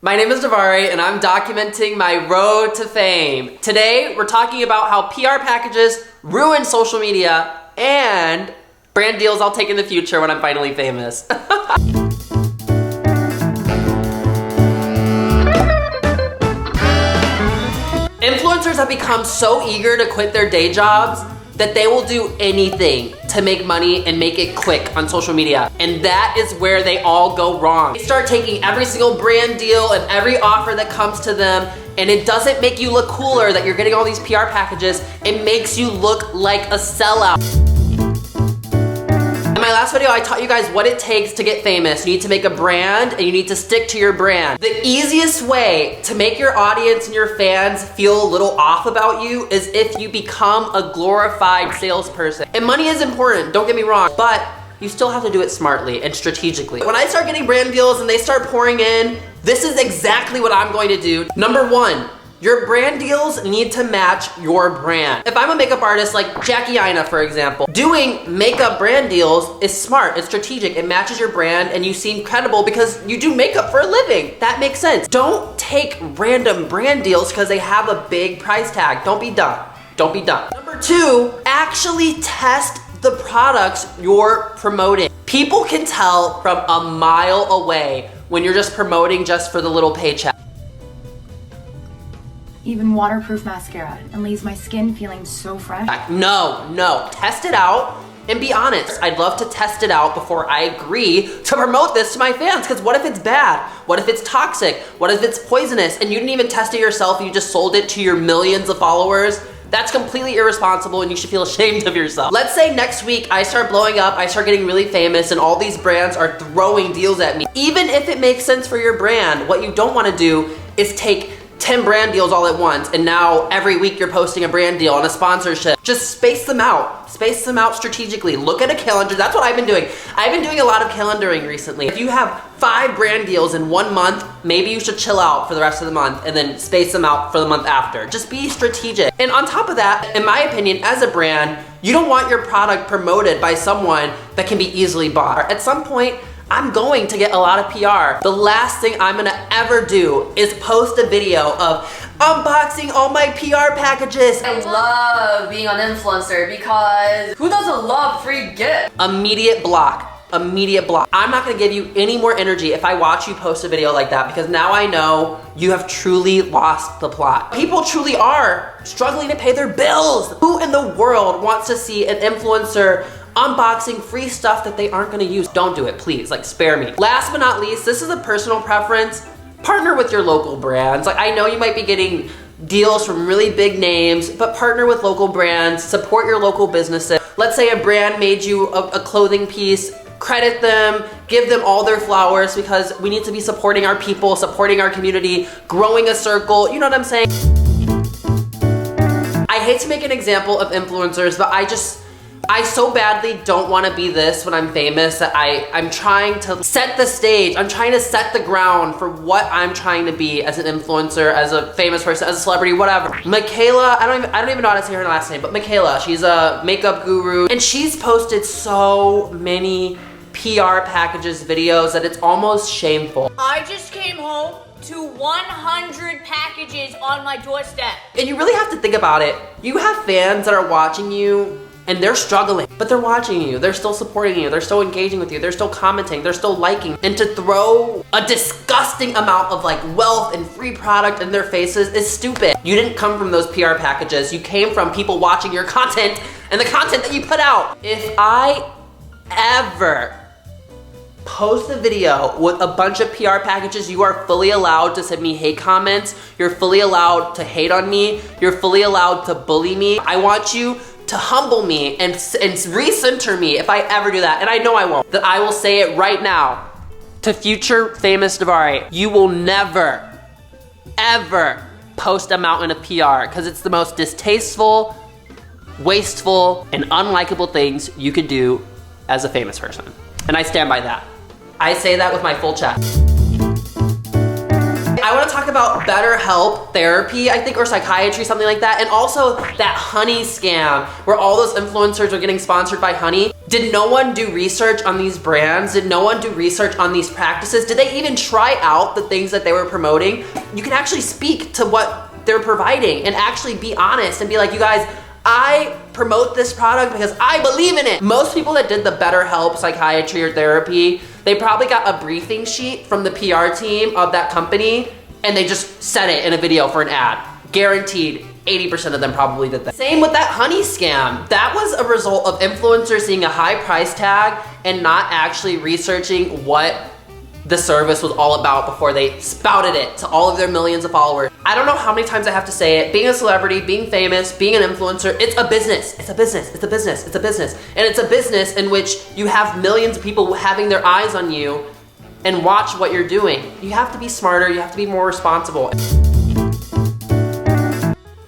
My name is dvarri and I'm documenting my road to fame. Today, we're talking about how PR packages ruin social media and brand deals I'll take in the future when I'm finally famous. Influencers have become so eager to quit their day jobs that they will do anything to make money and make it quick on social media. And that is where they all go wrong. They start taking every single brand deal and every offer that comes to them, and it doesn't make you look cooler that you're getting all these PR packages. It makes you look like a sellout. In my last video, I taught you guys what it takes to get famous. You need to make a brand and you need to stick to your brand. The easiest way to make your audience and your fans feel a little off about you is if you become a glorified salesperson. And money is important, don't get me wrong, but you still have to do it smartly and strategically. When I start getting brand deals and they start pouring in, this is exactly what I'm going to do. Number one, your brand deals need to match your brand. If I'm a makeup artist like Jackie Aina, for example, doing makeup brand deals is smart, it's strategic, it matches your brand and you seem credible because you do makeup for a living. That makes sense. Don't take random brand deals because they have a big price tag. Don't be dumb. Don't be dumb. Number two, actually test the products you're promoting. People can tell from a mile away when you're just promoting just for the little paycheck. Even waterproof mascara and leaves my skin feeling so fresh. No, test it out and be honest. I'd love to test it out before I agree to promote this to my fans, because what if it's bad? What if it's toxic? What if it's poisonous and you didn't even test it yourself, you just sold it to your millions of followers? That's completely irresponsible and you should feel ashamed of yourself. Let's say next week I start blowing up, I start getting really famous and all these brands are throwing deals at me. Even if it makes sense for your brand, what you don't want to do is take 10 brand deals all at once and now every week you're posting a brand deal and a sponsorship. Just space them out. Space them out strategically. Look at a calendar. That's what I've been doing. I've been doing a lot of calendaring recently. If you have 5 brand deals in 1 month, maybe you should chill out for the rest of the month and then space them out for the month after. Just be strategic. And on top of that, in my opinion, as a brand, you don't want your product promoted by someone that can be easily bought. At some point, I'm going to get a lot of PR. The last thing I'm gonna ever do is post a video of unboxing all my PR packages. I love being an influencer because who doesn't love free gifts? Immediate block. Immediate block. I'm not gonna give you any more energy if I watch you post a video like that, because now I know you have truly lost the plot. People truly are struggling to pay their bills. Who in the world wants to see an influencer unboxing free stuff that they aren't gonna use? Don't do it, please, like spare me. Last but not least, this is a personal preference. Partner with your local brands. Like, I know you might be getting deals from really big names, but partner with local brands, support your local businesses. Let's say a brand made you a clothing piece, credit them, give them all their flowers, because we need to be supporting our people, supporting our community, growing a circle, you know what I'm saying? I hate to make an example of influencers, but I so badly don't want to be this when I'm famous that I'm trying to set the stage. I'm trying to set the ground for what I'm trying to be as an influencer, as a famous person, as a celebrity, whatever. Mikayla, I don't even know how to say her last name, but Mikayla, she's a makeup guru, and she's posted so many PR packages videos that it's almost shameful. I just came home to 100 packages on my doorstep. And you really have to think about it. You have fans that are watching you and they're struggling, but they're watching you, they're still supporting you, they're still engaging with you, they're still commenting, they're still liking. And to throw a disgusting amount of like wealth and free product in their faces is stupid. You didn't come from those PR packages, you came from people watching your content and the content that you put out. If I ever post a video with a bunch of PR packages, you are fully allowed to send me hate comments, you're fully allowed to hate on me, you're fully allowed to bully me. I want you to humble me and recenter me if I ever do that, and I know I won't. That I will say it right now to future famous dvarri, you will never, ever post a mountain of PR, because it's the most distasteful, wasteful, and unlikable things you could do as a famous person. And I stand by that. I say that with my full chest. I want to talk about BetterHelp therapy, I think, or psychiatry, something like that. And also that honey scam where all those influencers are getting sponsored by honey. Did no one do research on these brands? Did no one do research on these practices? Did they even try out the things that they were promoting? You can actually speak to what they're providing and actually be honest and be like, you guys, I promote this product because I believe in it. Most people that did the BetterHelp psychiatry or therapy, they probably got a briefing sheet from the PR team of that company and they just said it in a video for an ad. Guaranteed 80% of them probably did that. Same with that honey scam. That was a result of influencers seeing a high price tag and not actually researching what the service was all about before they spouted it to all of their millions of followers. I don't know how many times I have to say it. Being a celebrity, being famous, being an influencer, it's a business. It's a business, it's a business, it's a business. And it's a business in which you have millions of people having their eyes on you and watch what you're doing. You have to be smarter, you have to be more responsible.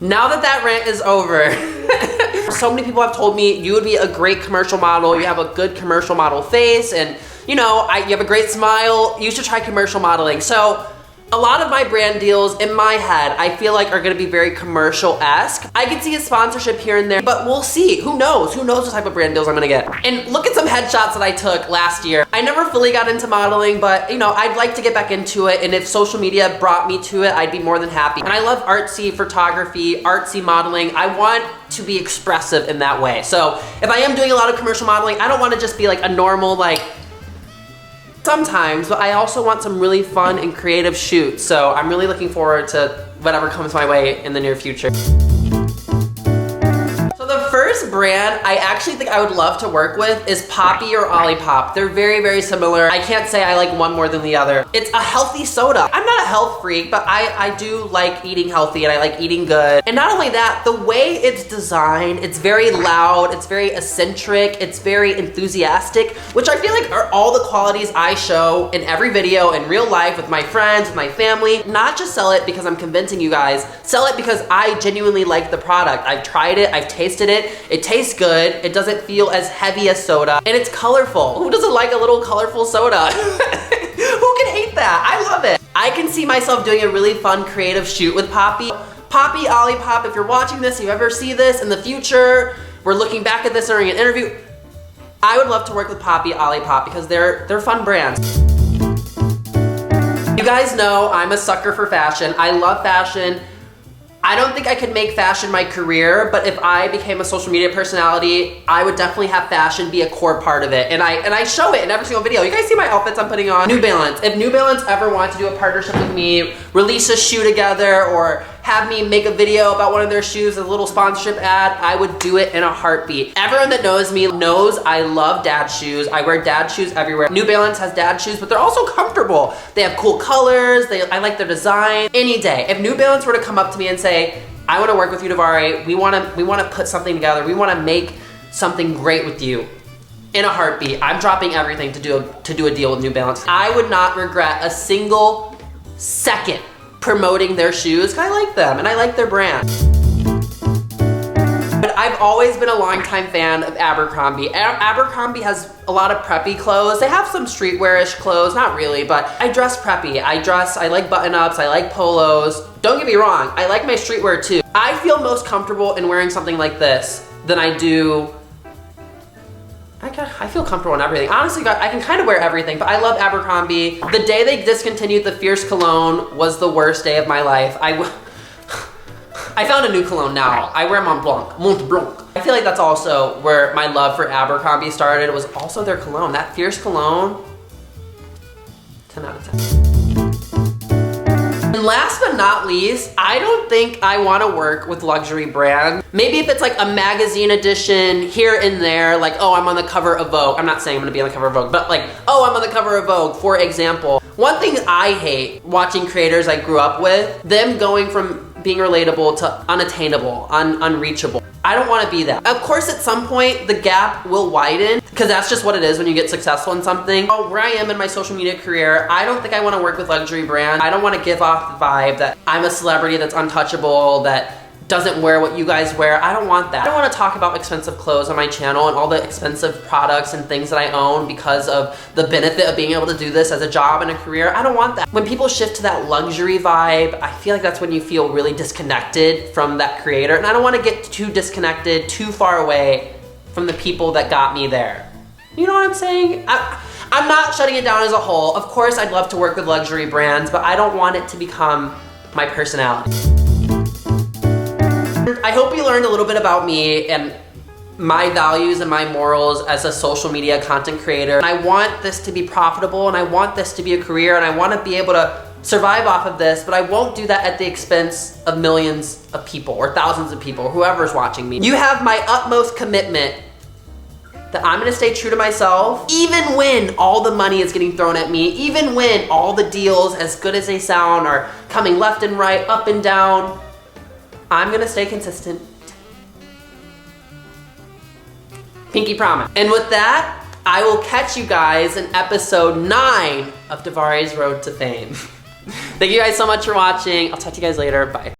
Now that that rant is over, so many people have told me you would be a great commercial model, you have a good commercial model face, and you know, you have a great smile, you should try commercial modeling. So a lot of my brand deals in my head, I feel like are gonna be very commercial-esque. I could see a sponsorship here and there, but we'll see. Who knows? Who knows what type of brand deals I'm gonna get? And look at some headshots that I took last year. I never fully got into modeling, but you know, I'd like to get back into it. And if social media brought me to it, I'd be more than happy. And I love artsy photography, artsy modeling. I want to be expressive in that way. So if I am doing a lot of commercial modeling, I don't wanna just be like a normal, like, sometimes, but I also want some really fun and creative shoots. So I'm really looking forward to whatever comes my way in the near future. So the first brand I actually think I would love to work with is Poppi or Olipop. They're very, very similar. I can't say I like one more than the other. It's a healthy soda. I'm not a health freak, but I do like eating healthy and I like eating good. And not only that, the way it's designed, it's very loud, it's very eccentric, it's very enthusiastic, which I feel like are all the qualities I show in every video in real life with my friends, with my family. Not just sell it because I'm convincing you guys, sell it because I genuinely like the product. I've tried it, I've tasted it, it tastes good, it doesn't feel as heavy as soda, and it's colorful. Who doesn't like a little colorful soda? Who can hate that? I love it. I can see myself doing a really fun creative shoot with Poppi. Poppi, Olipop, if you're watching this, if you ever see this in the future, we're looking back at this during an interview, I would love to work with Poppi, Olipop because they're fun brands. You guys know I'm a sucker for fashion. I love fashion. I don't think I could make fashion my career, but if I became a social media personality, I would definitely have fashion be a core part of it. And I show it in every single video. You guys see my outfits I'm putting on? New Balance. If New Balance ever wanted to do a partnership with me, release a shoe together, or have me make a video about one of their shoes, a little sponsorship ad, I would do it in a heartbeat. Everyone that knows me knows I love dad shoes. I wear dad shoes everywhere. New Balance has dad shoes, but they're also comfortable. They have cool colors, I like their design. Any day, if New Balance were to come up to me and say, I wanna work with you, dvarri, we wanna put something together, we wanna make something great with you, in a heartbeat, I'm dropping everything to do a deal with New Balance. I would not regret a single second promoting their shoes, because I like them and I like their brand. But I've always been a longtime fan of Abercrombie. Abercrombie has a lot of preppy clothes. They have some streetwear-ish clothes, not really, but I dress preppy. I like button-ups, I like polos. Don't get me wrong, I like my streetwear too. I feel most comfortable in wearing something like this than I do. I feel comfortable in everything. Honestly, I can kind of wear everything, but I love Abercrombie. The day they discontinued the Fierce cologne was the worst day of my life. I found a new cologne now. I wear Mont Blanc. I feel like that's also where my love for Abercrombie started. It was also their cologne. That Fierce cologne, 10 out of 10. And last but not least, I don't think I want to work with luxury brands. Maybe if it's like a magazine edition here and there, like, oh, I'm on the cover of Vogue. I'm not saying I'm gonna be on the cover of Vogue, but like, oh, I'm on the cover of Vogue, for example. One thing I hate watching creators I grew up with, them going from being relatable to unattainable, unreachable. I don't want to be that. Of course, at some point, the gap will widen, because that's just what it is when you get successful in something. Oh, where I am in my social media career, I don't think I want to work with luxury brands. I don't want to give off the vibe that I'm a celebrity that's untouchable, that doesn't wear what you guys wear. I don't want that. I don't want to talk about expensive clothes on my channel and all the expensive products and things that I own because of the benefit of being able to do this as a job and a career. I don't want that. When people shift to that luxury vibe, I feel like that's when you feel really disconnected from that creator. And I don't want to get too disconnected, too far away from the people that got me there. You know what I'm saying? I'm not shutting it down as a whole. Of course, I'd love to work with luxury brands, but I don't want it to become my personality. I hope you learned a little bit about me and my values and my morals as a social media content creator. I want this to be profitable and I want this to be a career and I want to be able to survive off of this, but I won't do that at the expense of millions of people or thousands of people, whoever's watching me. You have my utmost commitment that I'm gonna stay true to myself, even when all the money is getting thrown at me, even when all the deals, as good as they sound, are coming left and right, up and down. I'm gonna stay consistent. Pinky promise. And with that, I will catch you guys in episode 9 of dvarri's Road to Fame. Thank you guys so much for watching. I'll talk to you guys later. Bye.